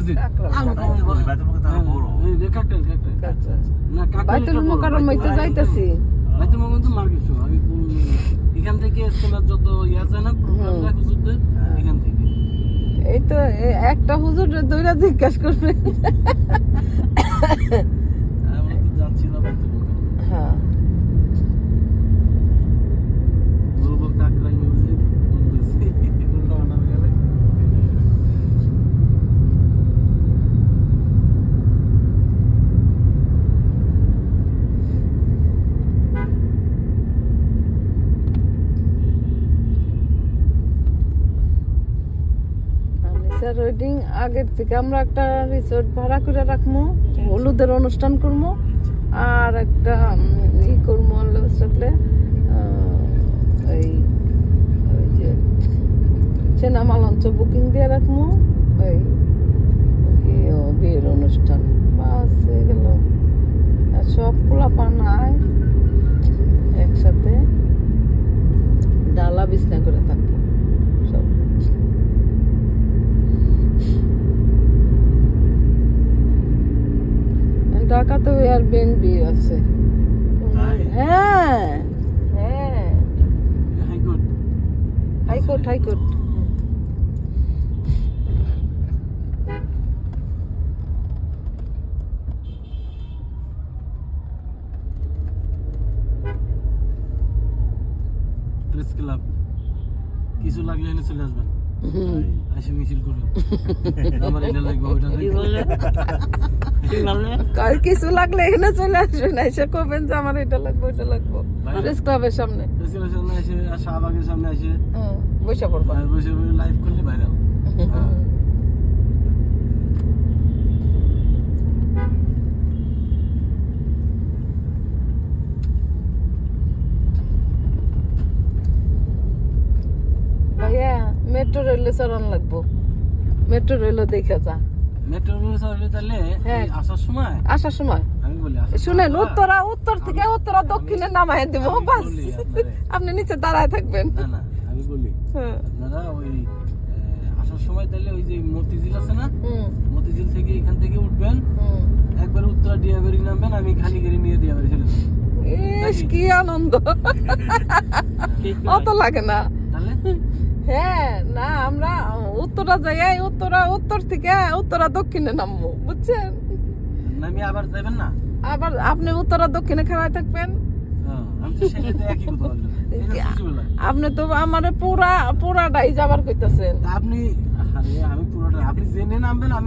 মসজিদ আমি কাকরাইল না বাইতুল মুকাররমে তো যাইতাছি। বাইতুল মুকাররম তো মার্কেট শো আমি এখান থেকে ইস্তেমার যত ইয়া আছে না প্রোগ্রামটা হুজুরদের এখান থেকে এই তো একটা হুজুর দইরা জিজ্ঞাসা করবে। আমরা তো যাচ্ছি না বাইতুল মুকাররম। হ্যাঁ বলবো কাকরাইল মসজিদ বলতেছি উল্টা বানাবে গেলে রেডিং আগের থেকে আমরা একটা রিসোর্ট ভাড়া করে রাখবো, হলুদের অনুষ্ঠান করবো আর একটা ই করবো সাথে এই ওই যে সিনেমা লঞ্চ বুকিং দিয়ে রাখবো ওই বিয়ের অনুষ্ঠান বাস হয়ে গেল। আর সব পোলাপান আয় একসাথে ডালা বিছনা করে থাকবো সব। ঢাকাতে এয়ারবিএনবি আছে। হ্যাঁ হ্যাঁ হাইকোর্ট প্রেস ক্লাব কিছু লাগলে এনে চলে আসবেন আসে মিছিল করবেন আমার এটা লাগবে ওটা কার কিছু লাগলে এখানে চলে আসবেন, এসে করবেন যে আমার এটা লাগবে ওইটা লাগবে। প্রেস ক্লাবের সামনে এসে শাহবাগের সামনে এসে বসে পড়বা, বসে লাইভ করলে ভাইরাল। ভাইয়া মেট্রো রেলে চড়ান লাগবো, মেট্রো রেলও দেখে যা। মেট্রো রেল চড়লে তাহলে আসার সময় আমি বলি শুনেন উত্তর থেকে উত্তরা দক্ষিণে নামায় দেবো বাস, আপনি নিচে দাঁড়ায় থাকবেন। না না আমি বলি আপনারা ওই আসার সময় তাহলে ওই যে মতিঝিল আছে না, মতিঝিল থেকে এখান থেকে উঠবেন একবার উত্তরা ডিয়াবাড়ি নামবেন, আমি খালি গাড়ি নিয়ে ডিয়াবাড়ি চলে যাবো। ইস কি আনন্দ, অত লাগে না তাহলে। হ্যাঁ না আমরা উত্তরা যাই, উত্তর থেকে উত্তরা দক্ষিণে নামবো বুঝছেন, নামি আবার যাবেন না, আবার আপনি উত্তরা দক্ষিণে খাড়ায় থাকবেন। আমি তো সেটাতে একই কথা বললাম, আপনি তো আমার পুরাটাই যাবার কইতাছেন। আপনি, আরে আমি পুরোটা, আপনি জেনে নামবেন, আমি